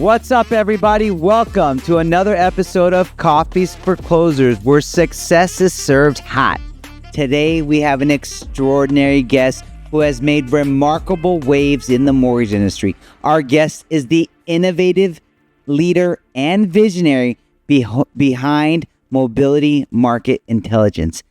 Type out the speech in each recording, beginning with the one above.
What's up, everybody? Welcome to another episode of Coffeez for Closers, where success is served hot. Today, we have an extraordinary guest who has made remarkable waves in the mortgage industry. Our guest is the innovative leader and visionary behind Mobility Market Intelligence,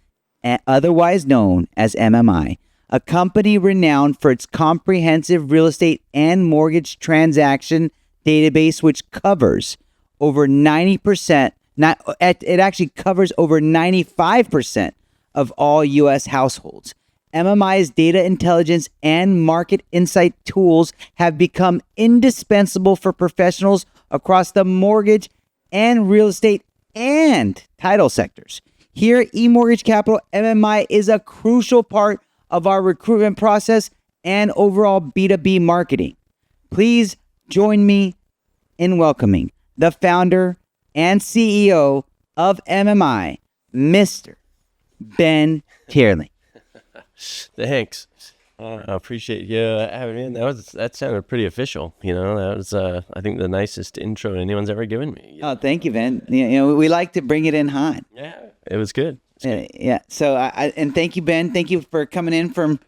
otherwise known as MMI, a company renowned for its comprehensive real estate and mortgage transaction database, which covers over 90%, it actually covers over 95% of all U.S. households. MMI's data intelligence and market insight tools have become indispensable for professionals across the mortgage and real estate and title sectors. Here at eMortgage Capital, MMI is a crucial part of our recruitment process and overall B2B marketing. Please join me in welcoming the founder and CEO of MMI, Mr. Ben Teerlink. Thanks. I appreciate you having me in. That sounded pretty official. You know, that was I think the nicest intro anyone's ever given me. Oh, thank you, Ben. You know, we like to bring it in hot. Yeah, it was good. Yeah. So and thank you, Ben. Thank you for coming in from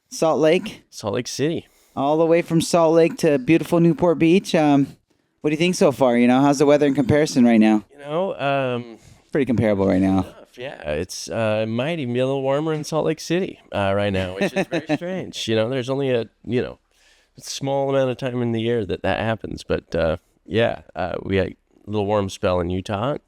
Salt Lake City. All the way from Salt Lake to beautiful Newport Beach. What do you think so far? You know, how's the weather in comparison right now? You know, pretty comparable right now. Yeah, it's might even be a little warmer in Salt Lake City right now, which is very strange. You know, there's only a small amount of time in the year that happens, but we had a little warm spell in Utah.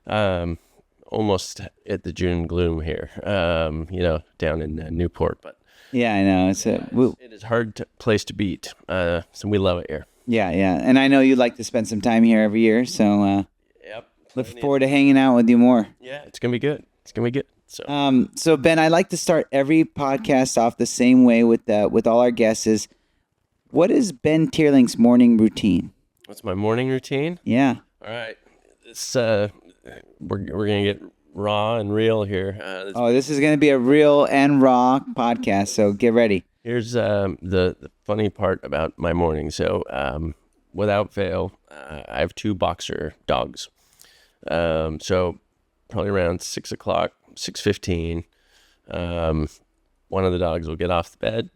Almost at the June gloom here. Down in Newport, but. Yeah, I know. It is a hard place to beat, so we love it here. Yeah. And I know you like to spend some time here every year, so look forward to hanging out with you more. Yeah, it's going to be good. So Ben, I like to start every podcast off the same way with all our guests is, what is Ben Teerlink's morning routine? What's my morning routine? Yeah. All right. It's, we're going to get raw and real here. This is going to be a real and raw podcast, so get ready. Here's the funny part about my morning. So without fail, I have two boxer dogs. So probably around 6 o'clock, 6:15, one of the dogs will get off the bed,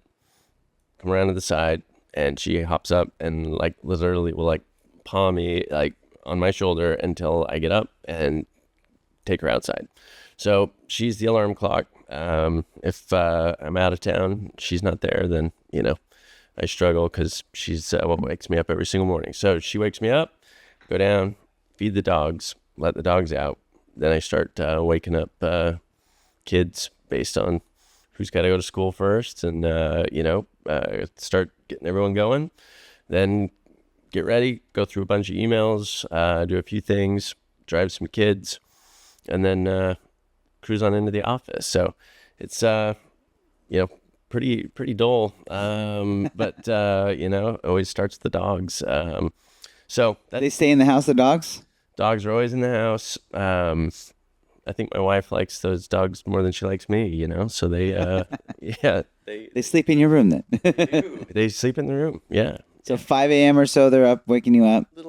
come around to the side, and she hops up and literally will paw me on my shoulder until I get up and take her outside. So she's the alarm clock. If I'm out of town, she's not there, then, I struggle because she's what wakes me up every single morning. So she wakes me up, go down, feed the dogs, let the dogs out. Then I start waking up kids based on who's got to go to school first and, start getting everyone going. Then get ready, go through a bunch of emails, do a few things, drive some kids, and then cruise on into the office. So it's pretty dull, but always starts with the dogs. So they stay in the house, the dogs? Dogs are always in the house. I think my wife likes those dogs more than she likes me, so they they sleep in your room then. They sleep in the room. Yeah. So 5 a.m. or so, they're up waking you up. A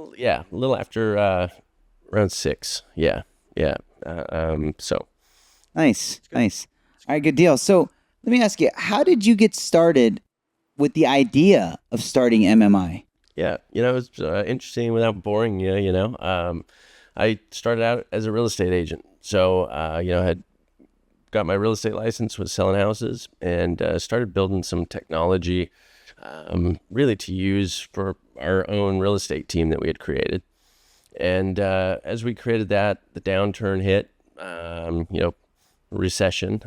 little after around 6. Yeah. So nice. All right, good deal. So let me ask you, how did you get started with the idea of starting MMI? Yeah, it was interesting without boring you. I started out as a real estate agent, so had got my real estate license, was selling houses, and started building some technology, really to use for our own real estate team that we had created. And as we created that, the downturn hit, recession,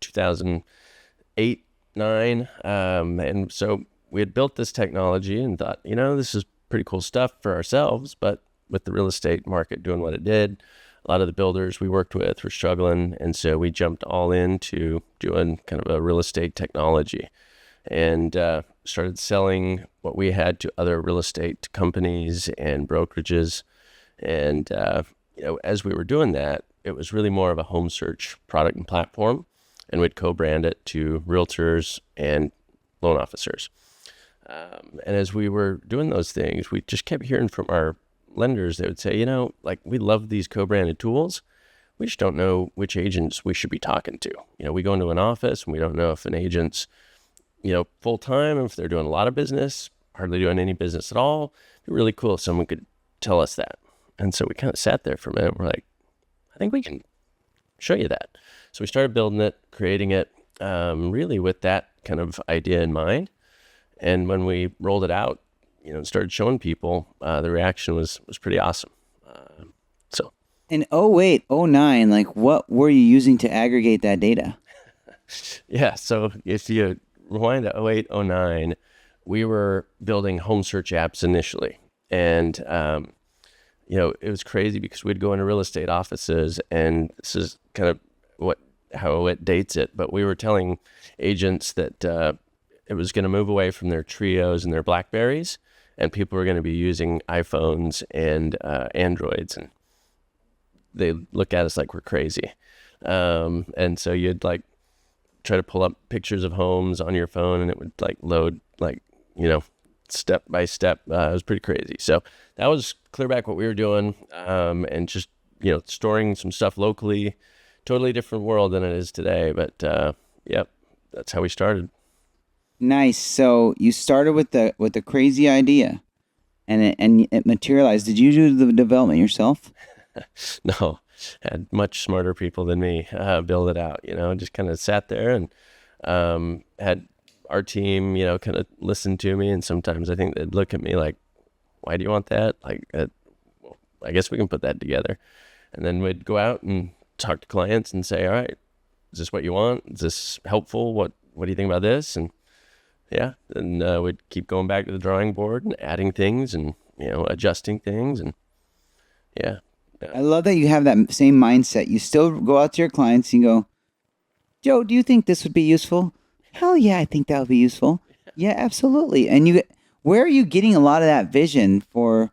2008, 9. And so we had built this technology and thought, this is pretty cool stuff for ourselves, but with the real estate market doing what it did, a lot of the builders we worked with were struggling. And so we jumped all into doing kind of a real estate technology and started selling what we had to other real estate companies and brokerages. And, as we were doing that, it was really more of a home search product and platform, and we'd co-brand it to realtors and loan officers. And as we were doing those things, we just kept hearing from our lenders. They would say, like, we love these co-branded tools. We just don't know which agents we should be talking to. We go into an office and we don't know if an agent's, full-time, if they're doing a lot of business, hardly doing any business at all. It'd be really cool if someone could tell us that. And so we kind of sat there for a minute. We're like, I think we can show you that. So we started building it, creating it, really with that kind of idea in mind. And when we rolled it out, started showing people, the reaction was pretty awesome. So in 08, 09, like what were you using to aggregate that data? Yeah, so if you rewind to 08, 09, we were building home search apps initially. And, it was crazy because we'd go into real estate offices, and this is kind of how it dates it, but we were telling agents that it was going to move away from their Trios and their Blackberries, and people were going to be using iPhones and Androids, and they look at us like we're crazy. And so you'd like try to pull up pictures of homes on your phone, and it would like load step by step. It was pretty crazy. So that was clear back what we were doing, and just storing some stuff locally. Totally different world than it is today, but yep, that's how we started. Nice. So you started with the crazy idea, and it materialized. Did you do the development yourself? No, had much smarter people than me build it out. Just kind of sat there and had our team, kind of listen to me. And sometimes I think they'd look at me like, "Why do you want that?" Like, well, I guess we can put that together. And then we'd go out and talk to clients and say, "All right, is this what you want? Is this helpful? What do you think about this?" And yeah, and we'd keep going back to the drawing board and adding things and adjusting things, and yeah. I love that you have that same mindset. You still go out to your clients and go, "Joe, do you think this would be useful?" "Hell yeah, I think that would be useful." "Yeah, absolutely." And where are you getting a lot of that vision for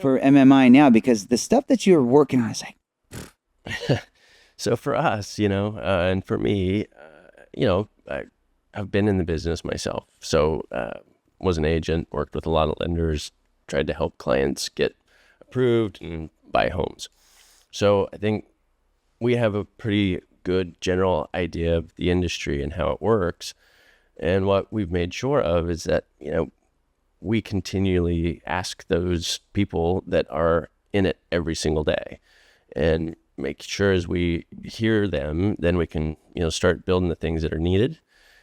MMI now? Because the stuff that you're working on is like. So for us, and for me, I've been in the business myself. So was an agent, worked with a lot of lenders, tried to help clients get approved and buy homes. So I think we have a pretty good general idea of the industry and how it works. And what we've made sure of is that, we continually ask those people that are in it every single day and make sure as we hear them, then we can, start building the things that are needed.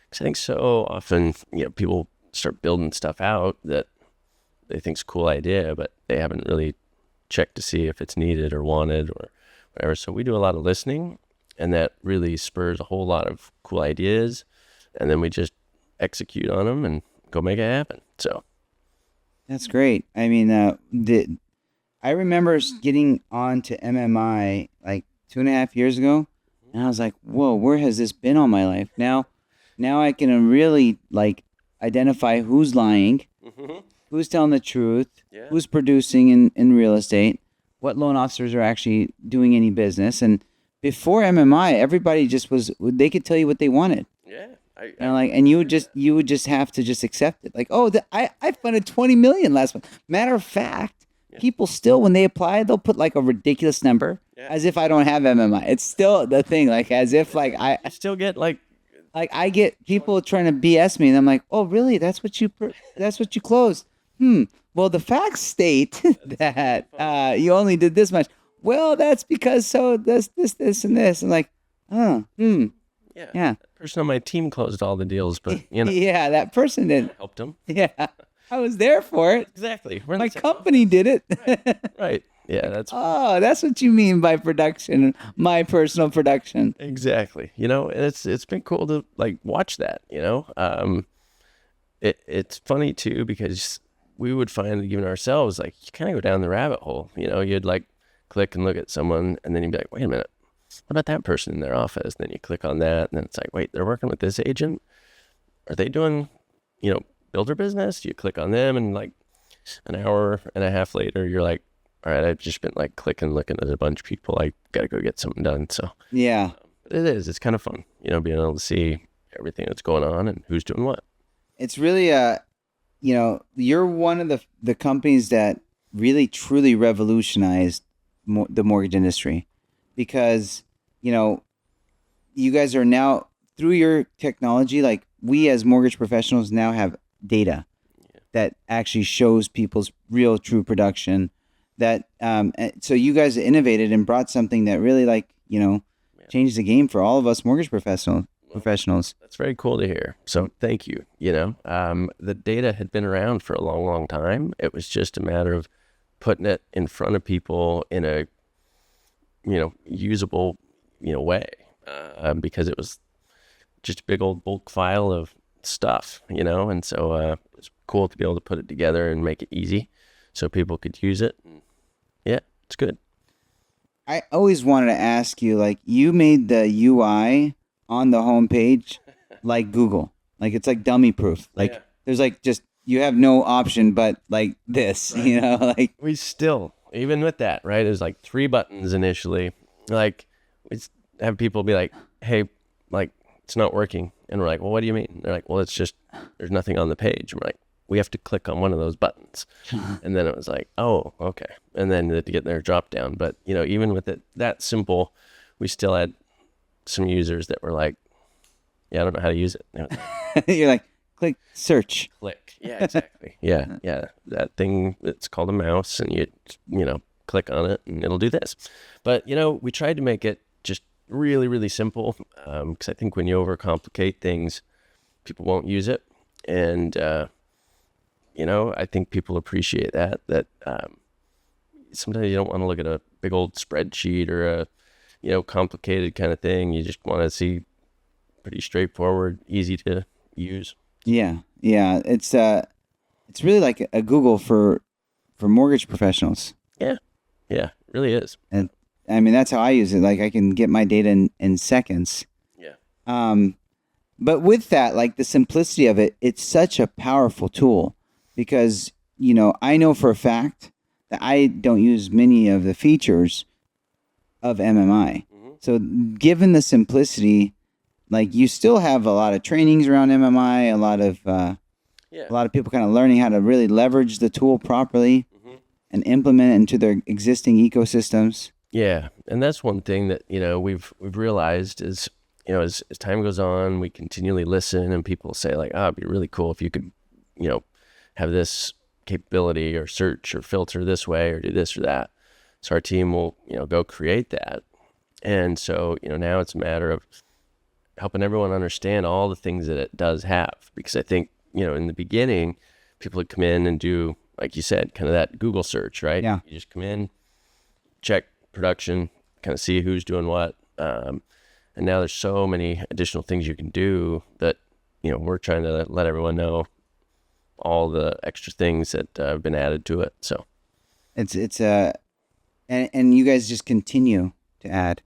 Because I think so often, people start building stuff out that they think's a cool idea, but they haven't really checked to see if it's needed or wanted or whatever. So we do a lot of listening, and that really spurs a whole lot of cool ideas, and then we just execute on them and go make it happen. So That's great. I mean, I remember getting on to MMI like 2.5 years ago, and I was like, "Whoa, where has this been all my life?" Now I can really like identify who's lying, who's telling the truth, who's producing in real estate, what loan officers are actually doing any business. And before MMI, everybody just they could tell you what they wanted. Yeah. And you would just have to just accept it. Like, "Oh, I funded $20 million last month." Matter of fact, people still, when they apply, they'll put like a ridiculous number as if I don't have MMI. It's still the thing, like as if like I still get like I get people trying to BS me, and I'm like, "Oh, really? That's what you closed? Well, the facts state that you only did this much." "Well, that's because so this, and this." I'm like, yeah. That person on my team closed all the deals, but Yeah, that person did. Helped them. Yeah, I was there for it. Exactly. My company did it. Right. Yeah, that's what you mean by production, my personal production. Exactly. And it's been cool to like watch that. It's funny too because we would find even ourselves like you kind of go down the rabbit hole. You'd like click and look at someone, and then you'd be like, "Wait a minute, what about that person in their office?" And then you click on that, and then it's like, "Wait, they're working with this agent? Are they doing, builder business?" You click on them, and like an hour and a half later, you're like, "All right, I've just been like clicking, looking at a bunch of people. I got to go get something done." So yeah, it's kind of fun, being able to see everything that's going on and who's doing what. It's really you're one of the companies that really truly revolutionized the mortgage industry, because you guys are now, through your technology, like we as mortgage professionals now have data that actually shows people's real true production. That so you guys innovated and brought something that really changed the game for all of us mortgage professionals. That's very cool to hear. So thank you. The data had been around for a long, long time. It was just a matter of putting it in front of people in a, usable, way, because it was just a big old bulk file of stuff, and so it's cool to be able to put it together and make it easy so people could use it. Yeah, it's good. I always wanted to ask you, like, you made the UI on the homepage like Google, like it's like dummy proof. Like there's just, you have no option but like this, right. Like we still, even with that, right? There's like 3 buttons initially. Like we have people be like, hey, like it's not working. And we're like, well, what do you mean? They're like, well, it's just, there's nothing on the page. And we're like, we have to click on one of those buttons. And then it was like, oh, okay. And then to get their drop down. But, even with it that simple, we still had some users that were like, yeah, I don't know how to use it. You're like, click search. Click. Yeah, exactly. Yeah. That thing, it's called a mouse, and you click on it and it'll do this. But, we tried to make it just really, really simple, because I think when you overcomplicate things, people won't use it. And, I think people appreciate that sometimes you don't want to look at a big old spreadsheet or a, complicated kind of thing. You just want to see pretty straightforward, easy to use. Yeah. It's really like a Google for mortgage professionals. Yeah, it really is. And I mean, that's how I use it. Like I can get my data in seconds. Yeah. But with that, like the simplicity of it, it's such a powerful tool, because, I know for a fact that I don't use many of the features of MMI. Mm-hmm. So given the simplicity, like you still have a lot of trainings around MMI, a lot of people kind of learning how to really leverage the tool properly, mm-hmm. and implement it into their existing ecosystems. Yeah. And that's one thing that, we've realized is, as time goes on, we continually listen, and people say like, it'd be really cool if you could, have this capability or search or filter this way or do this or that. So our team will, go create that. And so, now it's a matter of helping everyone understand all the things that it does have. Because I think, in the beginning, people would come in and do, like you said, kind of that Google search, right? Yeah. You just come in, check production, kind of see who's doing what. And now there's so many additional things you can do that, we're trying to let everyone know all the extra things that have been added to it. So it's and you guys just continue to add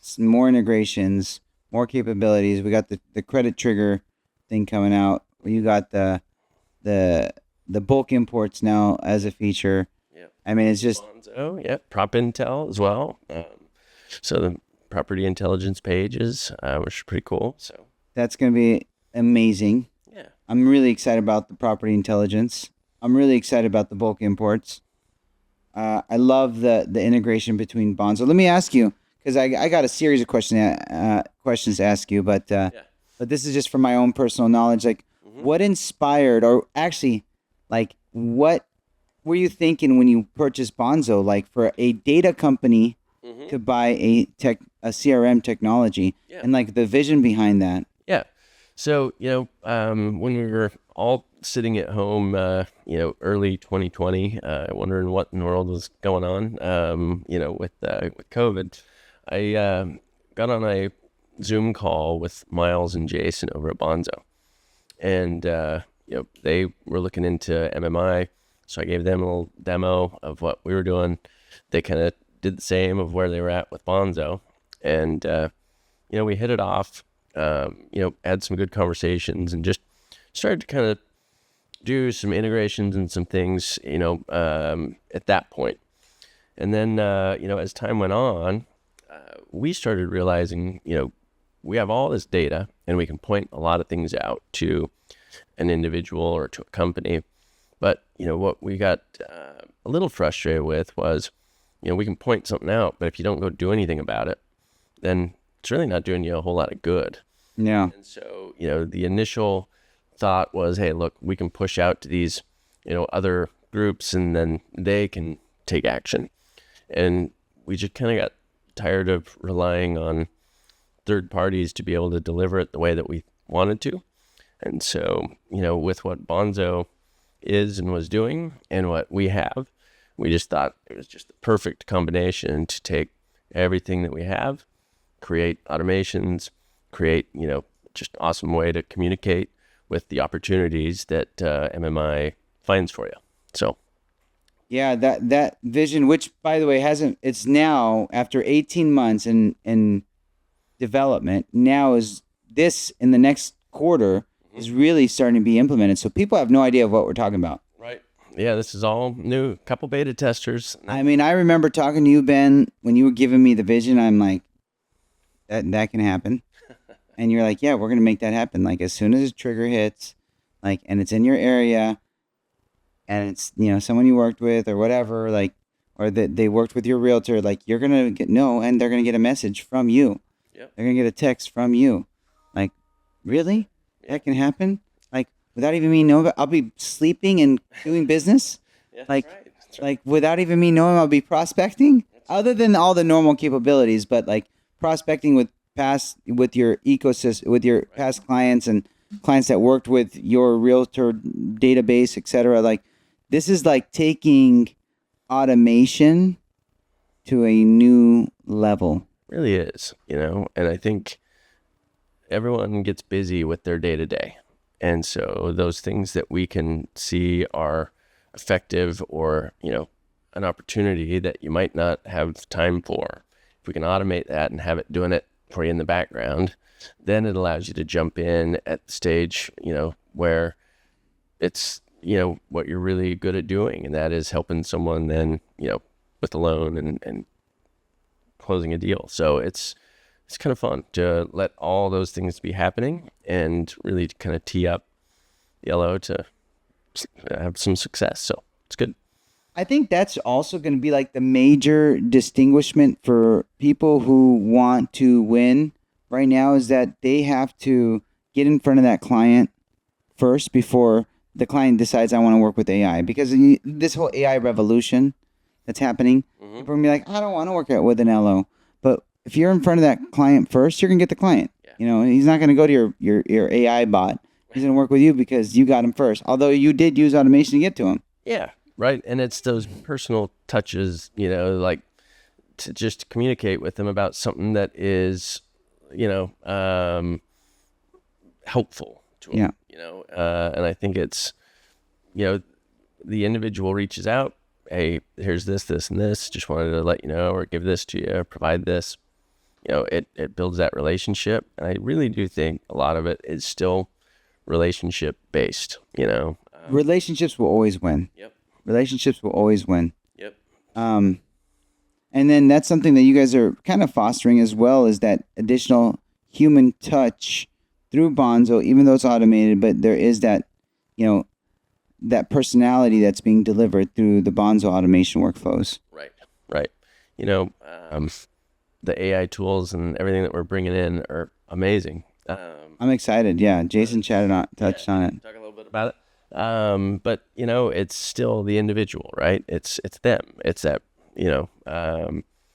some more integrations, more capabilities. We got the credit trigger thing coming out. You got the bulk imports now as a feature. Yeah. I mean, it's just Prop Intel as well. So the property intelligence pages, which are pretty cool. So that's going to be amazing. Yeah. I'm really excited about the property intelligence. I'm really excited about the bulk imports. I love the integration between bonds. So let me ask you, because I got a series of questions to ask you, but this is just from my own personal knowledge. Like, mm-hmm. What inspired, or actually, like, what were you thinking when you purchased Bonzo? Like, for a data company mm-hmm. to buy a CRM technology, and like the vision behind that. Yeah. So, when we were all sitting at home, early 2020, wondering what in the world was going on, with COVID, I got on a Zoom call with Miles and Jason over at Bonzo. And, they were looking into MMI. So I gave them a little demo of what we were doing. They kind of did the same of where they were at with Bonzo. And, we hit it off. Had some good conversations and just started to kind of do some integrations and some things, at that point. And then, as time went on, we started realizing, we have all this data and we can point a lot of things out to an individual or to a company. But, what we got a little frustrated with was, we can point something out, but if you don't go do anything about it, then it's really not doing you a whole lot of good. Yeah. And so, the initial thought was, hey, look, we can push out to these, other groups and then they can take action. And we just kind of got tired of relying on third parties to be able to deliver it the way that we wanted to. And so, with what Bonzo is and was doing and what we have, we just thought it was just the perfect combination to take everything that we have, create automations, create, just awesome way to communicate with the opportunities that MMI finds for you. So, yeah, that vision, which by the way it's now after 18 months in development, now is this in the next quarter is really starting to be implemented. So people have no idea of what we're talking about. Right. Yeah, this is all new. Couple beta testers. I mean, I remember talking to you, Ben, when you were giving me the vision. I'm like, that can happen. And you're like, yeah, we're going to make that happen. Like as soon as a trigger hits, like, and it's in your area and it's, someone you worked with or whatever, like, or that they worked with your realtor, like you're going to and they're going to get a message from you. Yep. They're going to get a text from you. Like, really? That can happen? Like without even me knowing, I'll be sleeping and doing business. Yeah, like, that's right. like without even me knowing, I'll be prospecting other than all the normal capabilities, but like prospecting with your ecosystem, with your past clients and clients that worked with your realtor database, etc. Like this is like taking automation to a new level. Really is, and I think everyone gets busy with their day to day. And so those things that we can see are effective or, an opportunity that you might not have time for, if we can automate that and have it doing it for you in the background, then it allows you to jump in at the stage, where it's, what you're really good at doing. And that is helping someone then, with a loan and closing a deal. So it's kind of fun to let all those things be happening and really kind of tee up Yellow to have some success. So it's good. I think that's also going to be like the major distinguishment for people who want to win right now is that they have to get in front of that client first before the client decides I want to work with AI. Because this whole AI revolution that's happening, people are going to be like, I don't want to work with an LO. But if you're in front of that client first, you're going to get the client. Yeah. He's not going to go to your AI bot. He's going to work with you because you got him first. Although you did use automation to get to him. Yeah. Right. And it's those personal touches, like to just communicate with them about something that is, helpful to them, and I think it's, the individual reaches out, hey, here's this, and this, just wanted to let you know, or give this to you, provide this, it builds that relationship. And I really do think a lot of it is still relationship based, Relationships will always win. Yep. Relationships will always win. Yep. And then that's something that you guys are kind of fostering as well, is that additional human touch through Bonzo, even though it's automated, but there is that, that personality that's being delivered through the Bonzo automation workflows. Right. The AI tools and everything that we're bringing in are amazing. I'm excited. Yeah. Jason touched on it. Talk a little bit about it. But it's still the individual, right? It's them. It's that,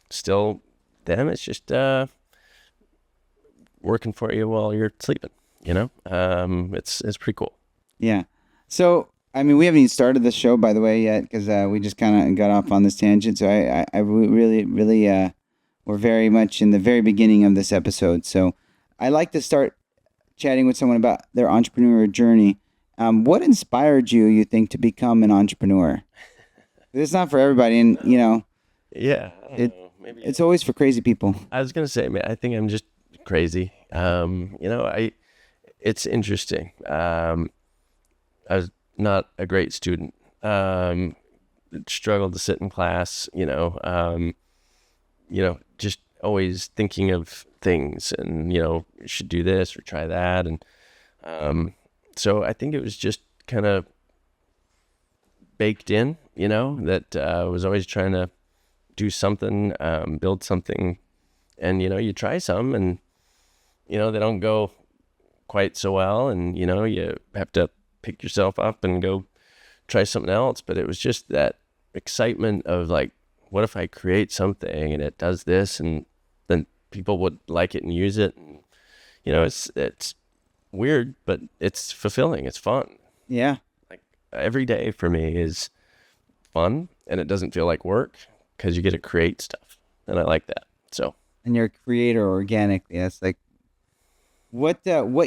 still them. It's just, working for you while you're sleeping, it's pretty cool. Yeah. So, I mean, we haven't even started the show, by the way, yet, because we just kind of got off on this tangent. So I really, we're very much in the very beginning of this episode. So I like to start chatting with someone about their entrepreneurial journey. What inspired you think, to become an entrepreneur? It's not for everybody, and yeah, maybe it's always for crazy people. I was gonna say, man, I think I'm just crazy. It's interesting. I was not a great student. Struggled to sit in class. Just always thinking of things, and you should do this or try that, and So I think it was just kind of baked in, that I was always trying to do something, build something, and, you try some and, they don't go quite so well, and, you have to pick yourself up and go try something else. But it was just that excitement of like, what if I create something and it does this, and then people would like it and use it, and, it's weird, but it's fulfilling. It's fun. Yeah. Like every day for me is fun, and it doesn't feel like work because you get to create stuff, and I like that. So. And you're a creator organically. That's like, what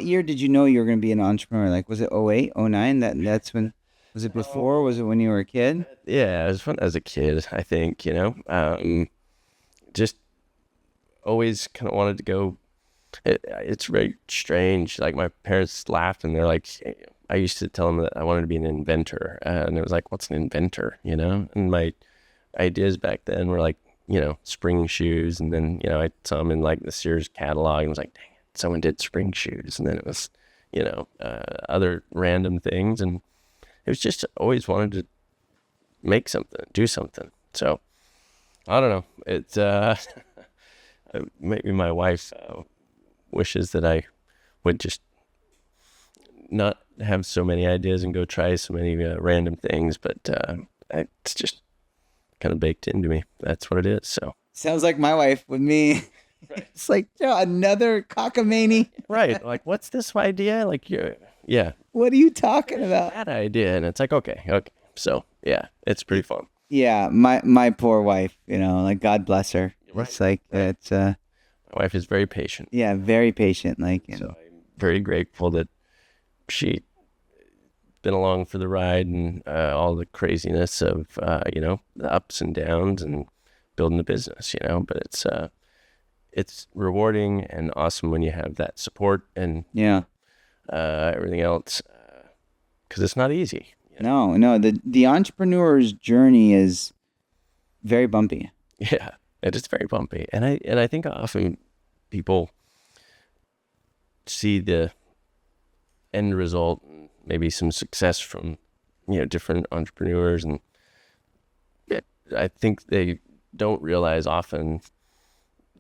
year did you know you were going to be an entrepreneur? Like, was it 08, 09? That's when, was it before? Was it when you were a kid? Yeah, it was fun as a kid, I think, just always kind of wanted to go. It's very strange. Like my parents laughed, and they're like, I used to tell them that I wanted to be an inventor, and it was like, what's an inventor, And my ideas back then were like, spring shoes, and then, I saw them in like the Sears catalog and was like, dang it, someone did spring shoes. And then it was, other random things, and it was just always wanted to make something, do something. So I don't know. It's maybe my wife wishes that I would just not have so many ideas and go try so many random things, but it's just kind of baked into me. That's what it is. So sounds like my wife with me. Right. It's like, another cockamamie. Right. Like, what's this idea? Like, yeah. What are you talking about? That idea. And it's like, okay. So yeah, it's pretty fun. Yeah. My poor wife, like, God bless her. Right. It's like, it's, my wife is very patient. Yeah. Very patient. Like, so I'm very grateful that she been along for the ride, and all the craziness of, the ups and downs and building the business, but it's rewarding and awesome when you have that support and everything else, because it's not easy. No, the entrepreneur's journey is very bumpy. Yeah, it is very bumpy, and I think often people see the end result, maybe some success from different entrepreneurs, and I think they don't realize often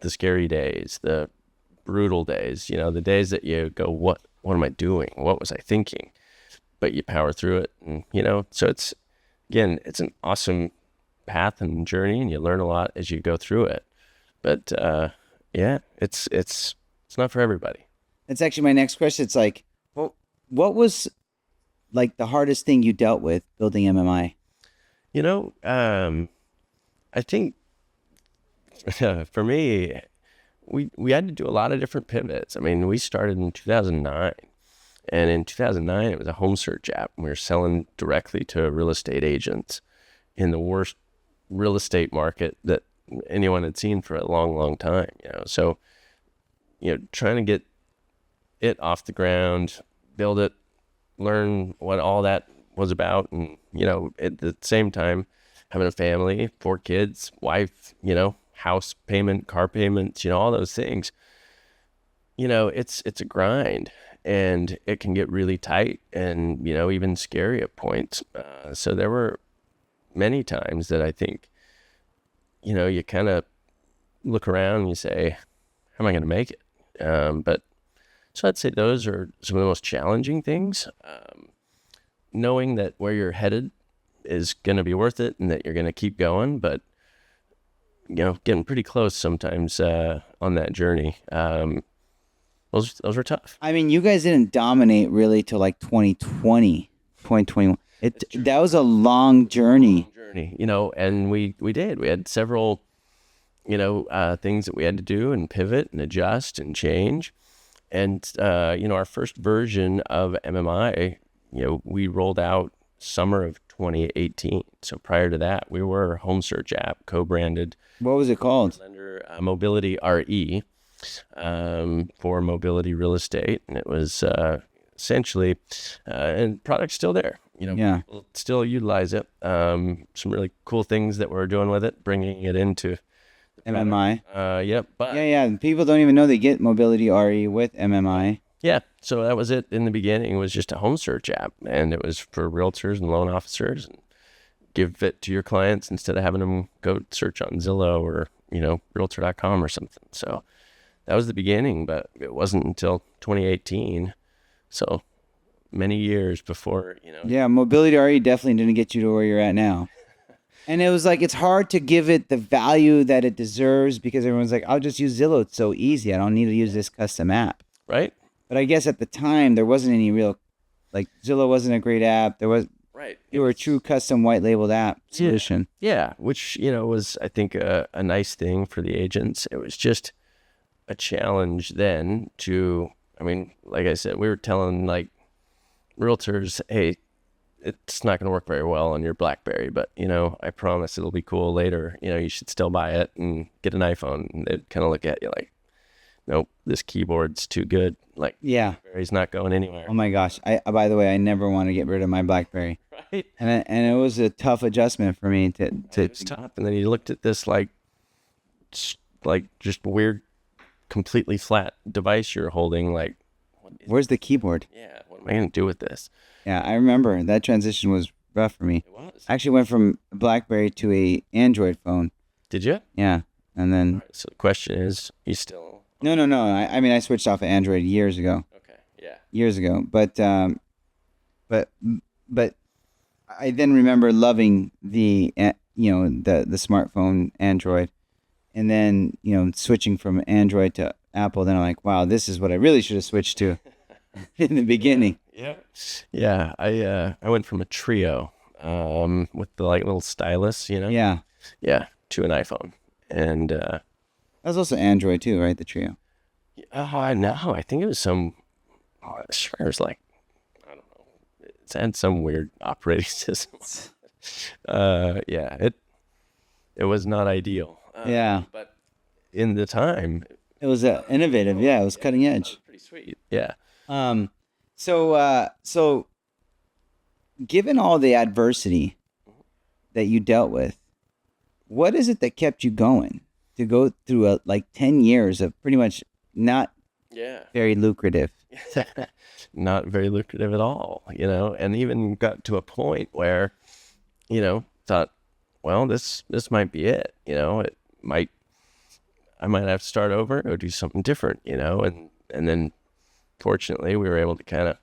the scary days, the brutal days, the days that you go, what am I doing? What was I thinking? But you power through it, and so it's an awesome path and journey, and you learn a lot as you go through it. But it's not for everybody. That's actually my next question. It's like, what was like the hardest thing you dealt with building MMI? I think for me, we had to do a lot of different pivots. I mean, we started in 2009, and in 2009 it was a home search app. We were selling directly to real estate agents in the worst real estate market that anyone had seen for a long, long time. So trying to get it off the ground, build it, learn what all that was about, and at the same time having a family, 4 kids, wife, house payment, car payments, all those things. It's a grind, and it can get really tight and even scary at points. So there were many times that I think you kind of look around and you say, how am I going to make it? But so I'd say those are some of the most challenging things. Knowing that where you're headed is going to be worth it, and that you're going to keep going, but getting pretty close sometimes on that journey. Those were tough. I mean, you guys didn't dominate really till like 2020, 2021. That was a long journey. And we did. We had several, things that we had to do and pivot and adjust and change. And, our first version of MMI, we rolled out summer of 2018. So prior to that, we were a home search app, co-branded. What was it called? Under Mobility RE, for mobility real estate. And it was essentially, and product's still there. People still utilize it. Some really cool things that we're doing with it, bringing it into MMI. Yep. But people don't even know they get Mobility RE with MMI. Yeah, so that was it in the beginning. It was just a home search app, and it was for realtors and loan officers, and give it to your clients instead of having them go search on Zillow or, realtor.com or something. So that was the beginning, but it wasn't until 2018. So many years before, Yeah, mobility already definitely didn't get you to where you're at now. And it was like, it's hard to give it the value that it deserves because everyone's like, I'll just use Zillow. It's so easy. I don't need to use this custom app. Right? But I guess at the time, there wasn't any real, like Zillow wasn't a great app. Right. You were a true custom white labeled app solution. Yeah, which, was, I think, a nice thing for the agents. It was just a challenge then like I said, we were telling like realtors, hey, it's not going to work very well on your Blackberry, but, I promise it'll be cool later. You should still buy it and get an iPhone. And they'd kind of look at you like, nope, this keyboard's too good. Like, yeah, Blackberry's not going anywhere. Oh my gosh. By the way, I never want to get rid of my Blackberry. Right. And it was a tough adjustment for me to It was tough. And then you looked at this like just weird, completely flat device you're holding. Like, where's the keyboard? Yeah, what am I going to do with this? Yeah, I remember that transition was rough for me. It was. I actually went from a Blackberry to a Android phone. Did you? Yeah, and then Right, so the question is, you still? no. I mean, I switched off of Android years ago. Okay. Yeah. Years ago, but I then remember loving the smartphone Android, and then switching from Android to Apple. Then I'm like, wow, this is what I really should have switched to in the beginning. Yeah. Yeah. I went from a Trio, with the like little stylus, Yeah, Yeah, to an iPhone, and that was also Android too, right? The Trio. I know. I think it was some. I swear it was like, I don't know. It's had some weird operating system. Yeah. It was not ideal. Yeah, But in the time, it was innovative. Yeah, it was cutting edge. pretty sweet. Yeah. So given all the adversity that you dealt with, what is it that kept you going to go through 10 years of pretty much not Yeah. very lucrative? Not very lucrative at all, and even got to a point where, thought, well, this might be it, I might have to start over or do something different, and then fortunately we were able to kind of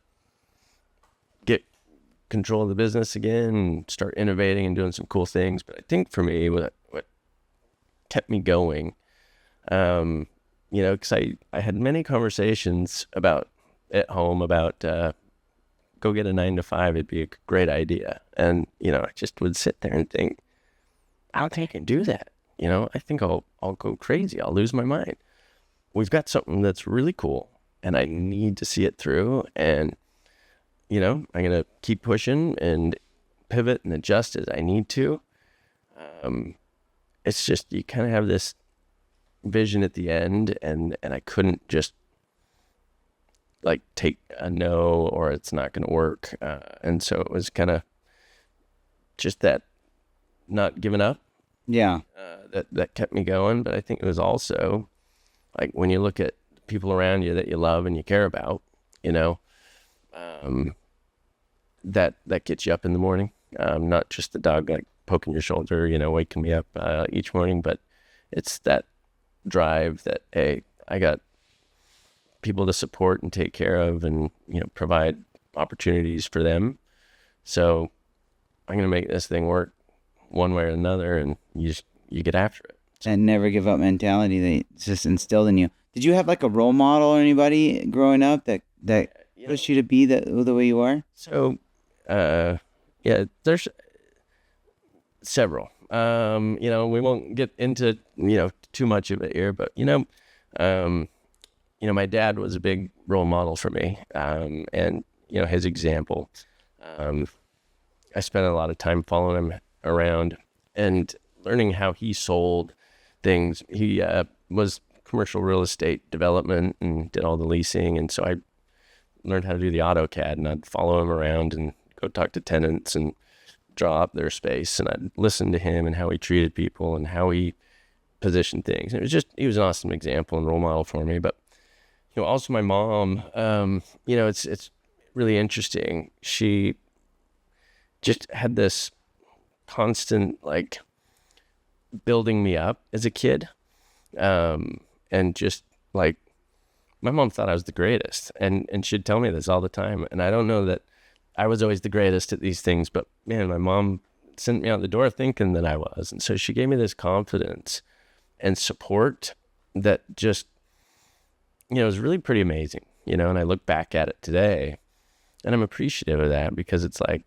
get control of the business again and start innovating and doing some cool things. But I think for me, what kept me going, because I had many conversations at home about go get a 9-to-5. It'd be a great idea. And, I just would sit there and think, I don't think I can do that. I think I'll go crazy. I'll lose my mind. We've got something that's really cool and I need to see it through. And, I'm going to keep pushing and pivot and adjust as I need to. It's just, you kind of have this vision at the end, and I couldn't just like take a no or it's not going to work. And so it was kind of just that not giving up. Yeah. That kept me going. But I think it was also like when you look at people around you that you love and you care about, that gets you up in the morning. Not just the dog like poking your shoulder, waking me up each morning, but it's that drive that, hey, I got people to support and take care of and, provide opportunities for them. So I'm going to make this thing work one way or another, and you get after it. That never give up mentality that's just instilled in you. Did you have like a role model or anybody growing up that pushed you to be the way you are? So, yeah, there's several. We won't get into, too much of it here, but, my dad was a big role model for me. And, his example, I spent a lot of time following him around and learning how he sold things. He was commercial real estate development and did all the leasing. And so I learned how to do the AutoCAD, and I'd follow him around and go talk to tenants and draw up their space. And I'd listen to him and how he treated people and how he positioned things. And he was an awesome example and role model for me. But also my mom, it's really interesting. She just had this constant like building me up as a kid. And just like my mom thought I was the greatest, and she'd tell me this all the time. And I don't know that I was always the greatest at these things, but man, my mom sent me out the door thinking that I was. And so she gave me this confidence and support that just, was really pretty amazing, and I look back at it today and I'm appreciative of that, because it's like,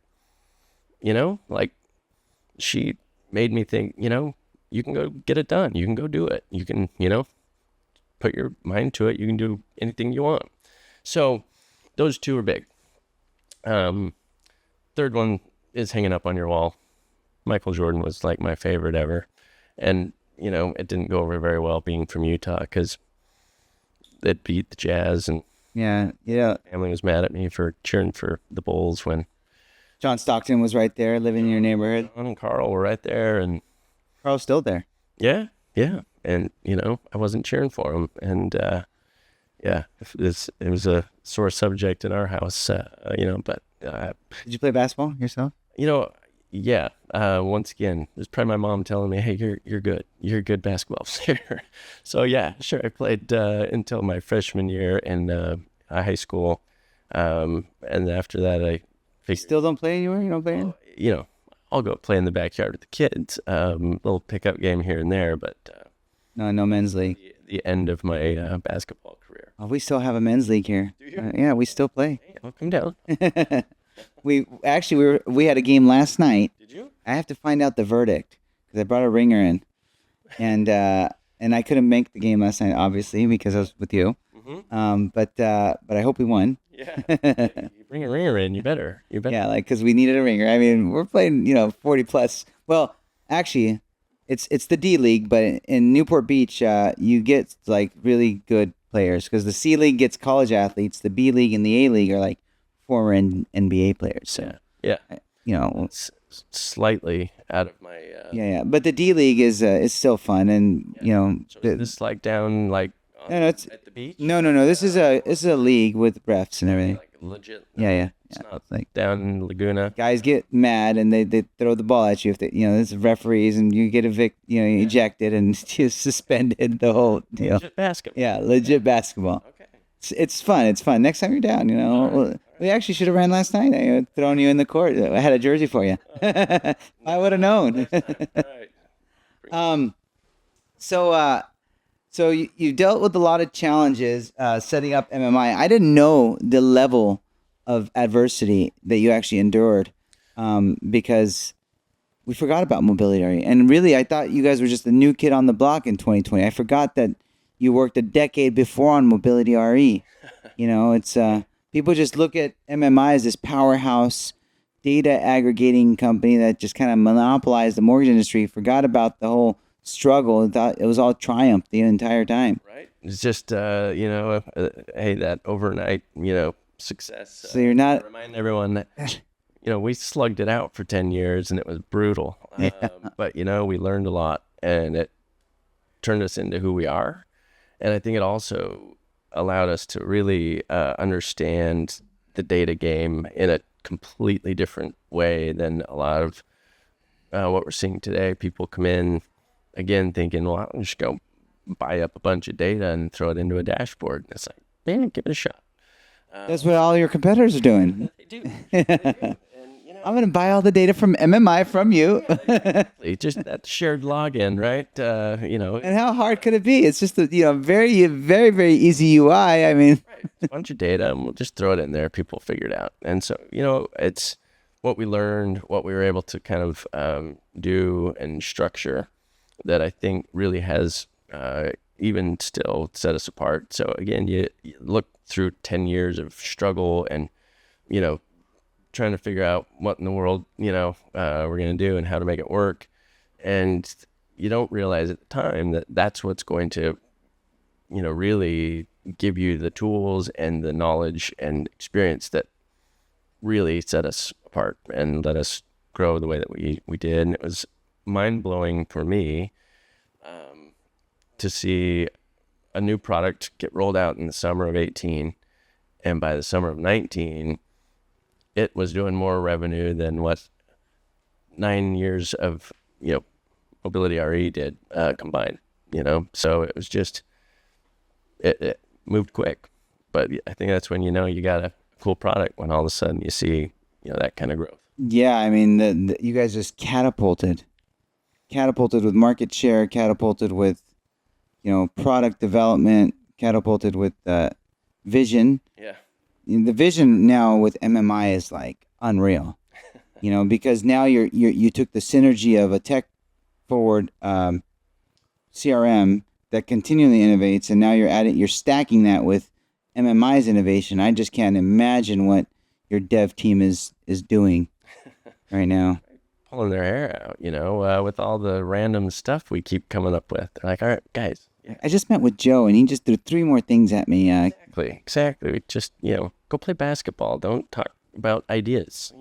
like she made me think, you can go get it done. You can go do it. You can, put your mind to it. You can do anything you want. So those two are big. Third one is hanging up on your wall. Michael Jordan was like my favorite ever. And, it didn't go over very well being from Utah, because it beat the Jazz, and Yeah. family was mad at me for cheering for the Bulls when John Stockton was right there, living in your neighborhood. John and Carl were right there. And Carl's still there. yeah. And, I wasn't cheering for him. And, it was a sore subject in our house, but, Did you play basketball yourself? yeah. Once again, it was probably my mom telling me, hey, you're good. You're a good basketball player. So yeah, sure. I played, until my freshman year in, high school. And after that, I You figured, still don't play anywhere? You don't play in? I'll go play in the backyard with the kids, little pickup game here and there, but, No men's league. the end of my, basketball career. Oh, we still have a men's league here. Do you? Yeah, we still play. Hey, I'll come down. We had a game last night. Did you? I have to find out the verdict because I brought a ringer in, and I couldn't make the game last night, obviously, because I was with you. Mm-hmm. But I hope we won. Yeah. You bring a ringer in, you better. Yeah, like because we needed a ringer. I mean, we're playing 40 plus. Well, actually, it's the D League, but in Newport Beach, you get like really good players because the C League gets college athletes. The B League and the A League are like former NBA players. So Yeah. it's Slightly out of my. yeah. But the D League is still fun, and So is this like down like No, it's at the beach? no. This is a league with refs and everything. Like legit. Yeah. It's not It's like down in Laguna. guys get mad and they throw the ball at you if they there's referees and you get ejected and just suspended the whole deal. Legit basketball. Yeah, legit basketball. Okay. It's fun. It's fun. Next time you're down, we actually should have ran last night. I had thrown you in the court. I had a jersey for you. I would have known. All right. So you dealt with a lot of challenges setting up MMI. I didn't know the level of adversity that you actually endured because we forgot about mobility RE. And really, I thought you guys were just a new kid on the block in 2020. I forgot that you worked a decade before on mobility RE. It's people just look at MMI as this powerhouse data aggregating company that just kind of monopolized the mortgage industry, forgot about the whole struggle, and thought it was all triumph the entire time. Right. It's just, hey, that overnight, success. So you're not... Remind everyone that, we slugged it out for 10 years and it was brutal. But, we learned a lot and it turned us into who we are. And I think it also allowed us to really understand the data game in a completely different way than a lot of what we're seeing today. People come in, again, thinking, well, I'll just go buy up a bunch of data and throw it into a dashboard. And it's like, man, give it a shot. That's what all your competitors are doing. They do. And, I'm going to buy all the data from MMI from you. exactly. Just that shared login, right? And how hard could it be? It's just a very, very, very easy UI. I mean, right. It's a bunch of data, and we'll just throw it in there. People figure it out. And so, it's what we learned, what we were able to kind of do and structure that I think really has even still set us apart. So again, you look through 10 years of struggle and, trying to figure out what in the world, we're going to do and how to make it work. And you don't realize at the time that that's what's going to, really give you the tools and the knowledge and experience that really set us apart and let us grow the way that we did. And it was mind-blowing for me to see a new product get rolled out in the summer of 18, and by the summer of 19, it was doing more revenue than what 9 years of, Mobility RE did combined, So it was just, it moved quick. But I think that's when you got a cool product, when all of a sudden you see, that kind of growth. Yeah, I mean, you guys just catapulted with market share, catapulted with, product development, catapulted with vision. Yeah. The vision now with MMI is like unreal, because now you took the synergy of a tech forward CRM that continually innovates, and now you're stacking that with MMI's innovation. I just can't imagine what your dev team is doing right now. Pulling their hair out, with all the random stuff we keep coming up with. They're like, all right, guys. Yeah. I just met with Joe, and he just threw 3 more things at me. Exactly. We just, go play basketball. Don't talk about ideas.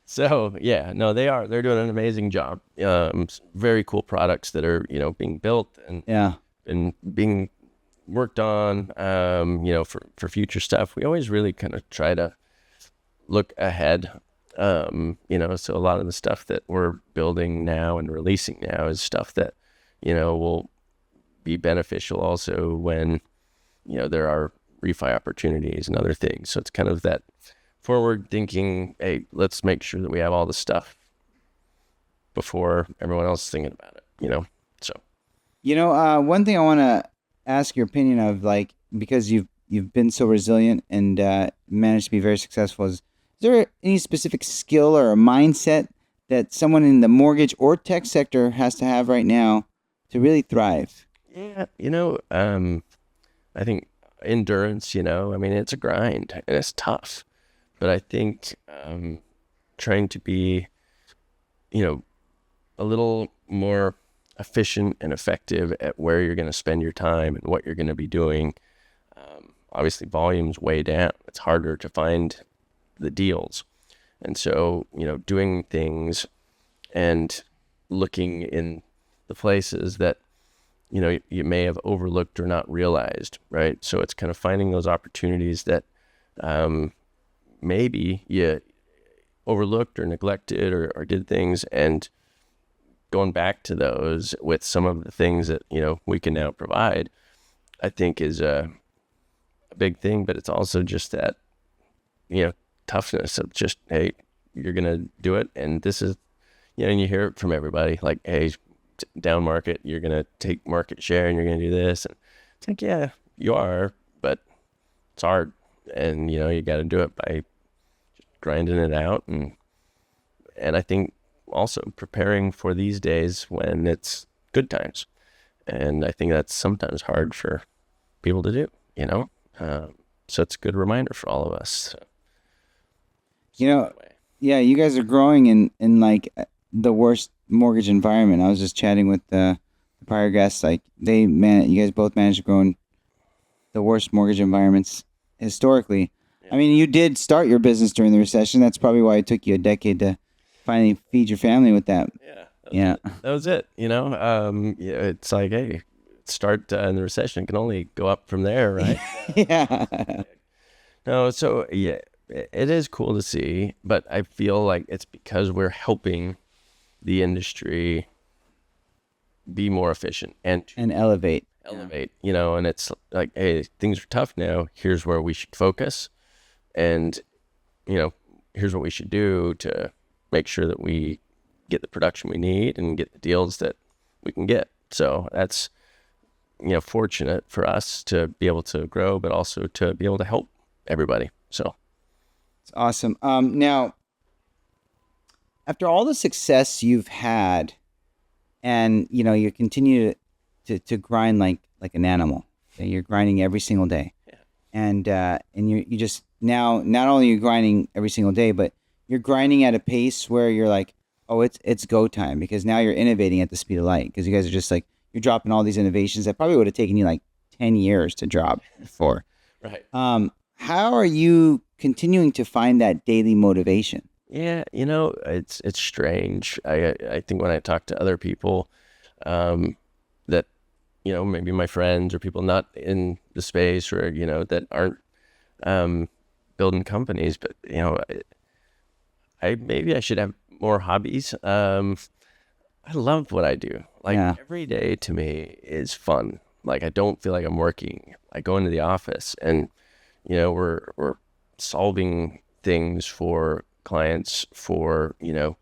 So, yeah, no, they're doing an amazing job. Very cool products that are, being built and being worked on, for future stuff. We always really kind of try to look ahead. So a lot of the stuff that we're building now and releasing now is stuff that, will be beneficial also when, there are refi opportunities and other things. So it's kind of that forward thinking, hey, let's make sure that we have all the stuff before everyone else is thinking about it, so. One thing I want to ask your opinion of, like, because you've been so resilient and managed to be very successful, is there any specific skill or a mindset that someone in the mortgage or tech sector has to have right now to really thrive? Yeah, I think endurance, it's a grind and it's tough. But I think trying to be, a little more efficient and effective at where you're going to spend your time and what you're going to be doing. Obviously, volume's way down. It's harder to find the deals. And so, doing things and looking in the places that, you may have overlooked or not realized, right? So it's kind of finding those opportunities that maybe you overlooked or neglected or did things, and going back to those with some of the things that, we can now provide, I think is a big thing. But it's also just that, toughness of just, hey, you're going to do it. And this is, and you hear it from everybody, like, hey, down market, you're going to take market share and you're going to do this. And it's like, yeah, you are, but it's hard. And, you got to do it by grinding it out. And I think also preparing for these days when it's good times. And I think that's sometimes hard for people to do, so it's a good reminder for all of us. Yeah, you guys are growing in like the worst mortgage environment. I was just chatting with the prior guests, like you guys both managed to grow in the worst mortgage environments historically. Yeah. I mean, you did start your business during the recession. That's probably why it took you a decade to finally feed your family with that. Yeah. That was it. It's like, hey, start in the recession. It can only go up from there, right? Yeah. No, so yeah, it is cool to see, but I feel like it's because we're helping the industry be more efficient and elevate, and it's like, hey, things are tough now. Here's where we should focus, and here's what we should do to make sure that we get the production we need and get the deals that we can get. So that's, fortunate for us to be able to grow, but also to be able to help everybody. So it's awesome. Now, after all the success you've had, and you continue to grind like an animal. Okay? You're grinding every single day, and you just now not only you're grinding every single day, but you're grinding at a pace where you're like, oh, it's go time, because now you're innovating at the speed of light. Because you guys are just like, you're dropping all these innovations that probably would have taken you like 10 years to drop before. Right. How are you continuing to find that daily motivation? Yeah, it's strange. I think when I talk to other people, that maybe my friends or people not in the space or, that aren't building companies, but, maybe I should have more hobbies. I love what I do. Like Yeah. every day to me is fun. Like I don't feel like I'm working. I go into the office and, we're solving things for clients, for, the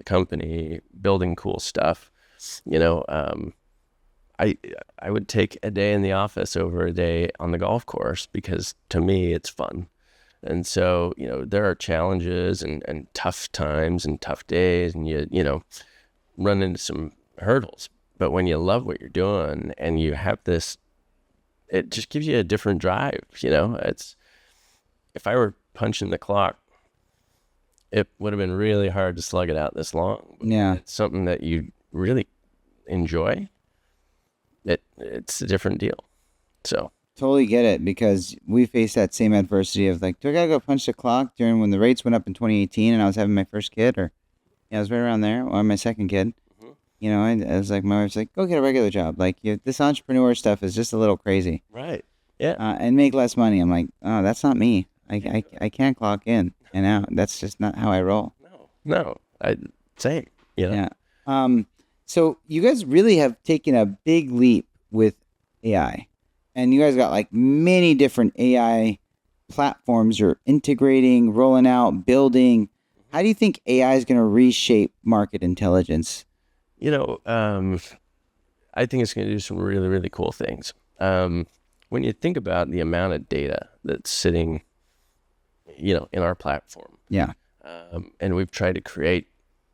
company, building cool stuff. I would take a day in the office over a day on the golf course because to me it's fun. And so, there are challenges and tough times and tough days and you run into some hurdles. But when you love what you're doing and you have this, it just gives you a different drive, It's, if I were punching the clock, it would have been really hard to slug it out this long. But Yeah. it's something that you really enjoy. It's a different deal. So Totally get it, because we faced that same adversity of like, do I gotta go punch the clock during when the rates went up in 2018 and I was having my first kid, or I was right around there, or my second kid. I was like, my wife's like, go get a regular job. Like, this entrepreneur stuff is just a little crazy. right, yeah, And make less money. I'm like, oh, that's not me. I can't clock in and out. That's just not how I roll. no, I say, Yeah. So you guys really have taken a big leap with AI, and you guys got like many different AI platforms you're integrating, rolling out, building. How do you think AI is going to reshape market intelligence? I think it's going to do some really, really cool things. When you think about the amount of data that's sitting, in our platform, Yeah. and we've tried to create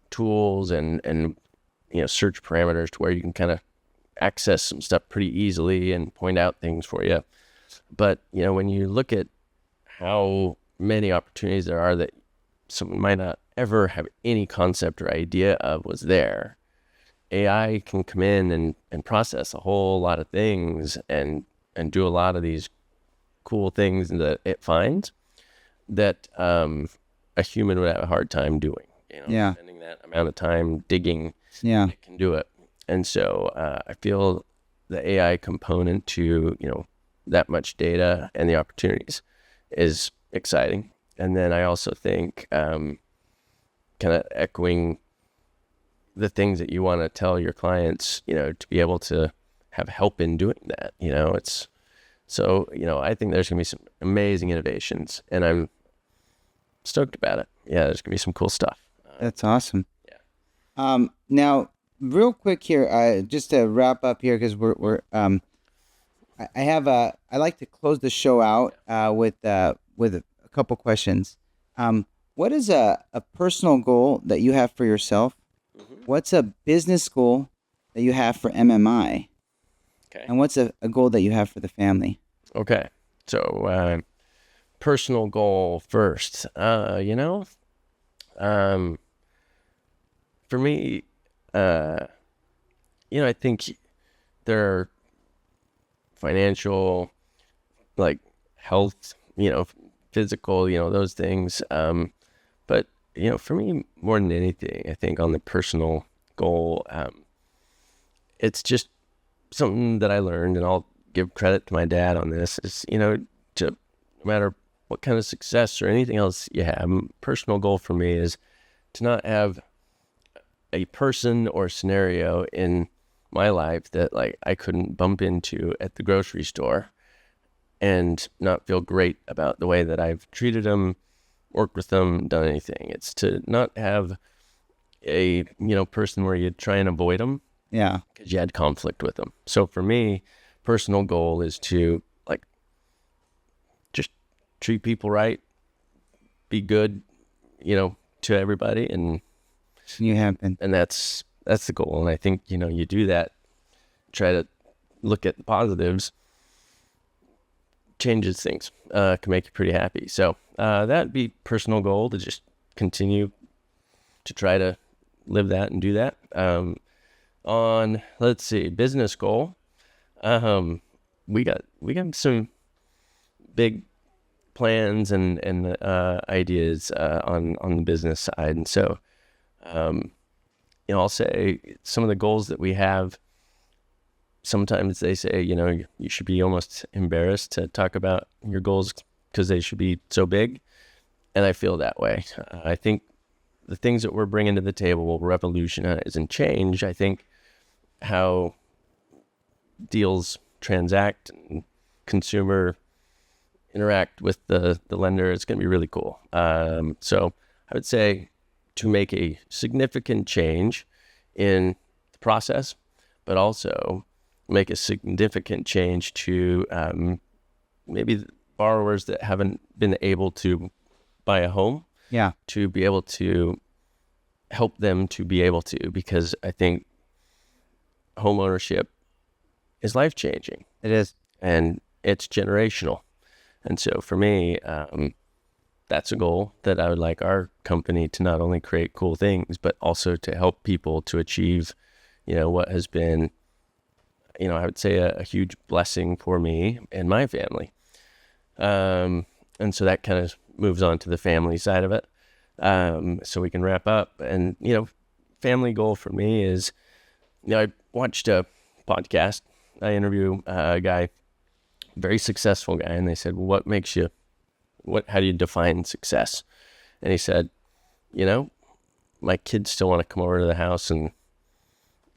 tools and search parameters to where you can kind of access some stuff pretty easily and point out things for you. But, when you look at how many opportunities there are that someone might not ever have any concept or idea of was there, AI can come in and process a whole lot of things and do a lot of these cool things that it finds that a human would have a hard time doing. Yeah. Spending that amount of time digging, Yeah. it can do it. And so I feel the AI component to, that much data and the opportunities is exciting. And then I also think kind of echoing the things that you want to tell your clients, to be able to have help in doing that, it's so, I think there's going to be some amazing innovations and I'm stoked about it. Yeah, there's going to be some cool stuff. That's awesome. Yeah. Now, real quick here, just to wrap up here, because I like to close the show out with a couple questions. What is a personal goal that you have for yourself? What's a business goal that you have for MMI? Okay. And what's a goal that you have for the family? Okay. So, personal goal first. For me, I think there are financial, like health, physical, those things. But, for me, more than anything, I think on the personal goal, it's just something that I learned, and I'll give credit to my dad on this, is, to no matter what kind of success or anything else you have, personal goal for me is to not have a person or scenario in my life that like I couldn't bump into at the grocery store and not feel great about the way that I've treated them, worked with them, done anything. It's to not have a, person where you try and avoid them. Yeah. Because you had conflict with them. So for me, personal goal is to like just treat people right, be good, to everybody, and You have been. and that's the goal. And I think you do that, try to look at the positives, changes things, can make you pretty happy. So that'd be personal goal, to just continue to try to live that and do that. On, let's see, business goal, we got some big plans and ideas on the business side, and so I'll say some of the goals that we have sometimes they say, you should be almost embarrassed to talk about your goals because they should be so big. And I feel that way. I think the things that we're bringing to the table will revolutionize and change, I think, how deals transact and consumer interact with the lender. Is going to be really cool. So I would say to make a significant change in the process, but also make a significant change to maybe borrowers that haven't been able to buy a home. Yeah. To be able to help them to be able to, because I think home ownership is life-changing. It is. And it's generational. And so for me, that's a goal that I would like our company to not only create cool things, but also to help people to achieve, what has been, I would say a huge blessing for me and my family. And so that kind of moves on to the family side of it. So we can wrap up. And, family goal for me is, I watched a podcast. I interview a guy, very successful guy, and they said, well, how do you define success? And he said, my kids still want to come over to the house and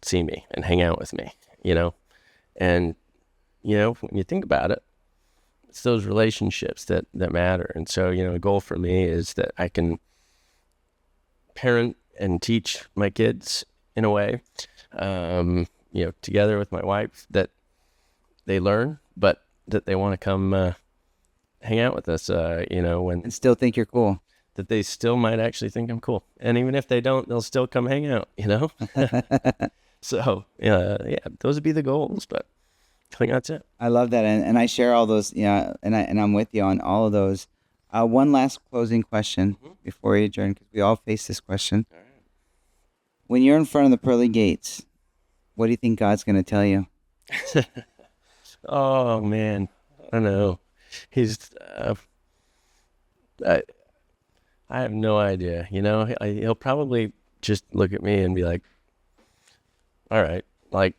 see me and hang out with me, and, when you think about it, it's those relationships that matter. And so, a goal for me is that I can parent and teach my kids in a way, together with my wife, that they learn, but that they want to come hang out with us, and still think you're cool. That they still might actually think I'm cool. And even if they don't, they'll still come hang out, So, those would be the goals, but I think that's it. I love that. And I share all those, and I'm with you on all of those. One last closing question before we adjourn, because we all face this question. All right. When you're in front of the pearly gates, what do you think God's going to tell you? Oh, man. I don't know. He's, I have no idea. He'll probably just look at me and be like, all right, like,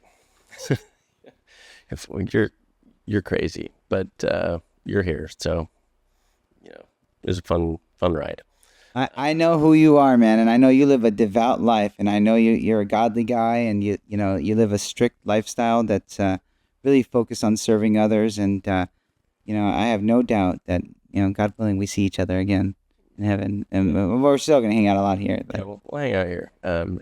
if you're crazy, but you're here. So, it was a fun ride. I know who you are, man, and I know you live a devout life, and I know you're a godly guy, and you live a strict lifestyle that's really focused on serving others, and I have no doubt that God willing, we see each other again in heaven, and we're still gonna hang out a lot here. But, yeah, we'll hang out here, and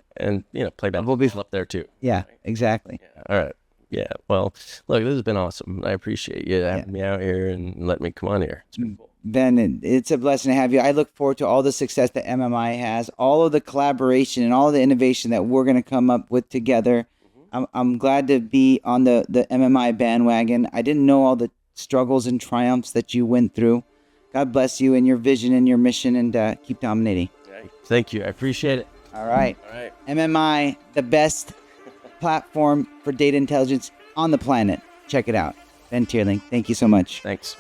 play basketball. We'll be up there too. Yeah, exactly. Yeah, all right. Yeah. Well, look, this has been awesome. I appreciate you having me out here and letting me come on here. It's been cool. Ben, it's a blessing to have you. I look forward to all the success that MMI has, all of the collaboration and all of the innovation that we're going to come up with together. I'm glad to be on the MMI bandwagon. I didn't know all the struggles and triumphs that you went through. God bless you and your vision and your mission, and keep dominating. Thank you. I appreciate it. All right. MMI, the best platform for data intelligence on the planet. Check it out. Ben Teerlink, thank you so much. Thanks.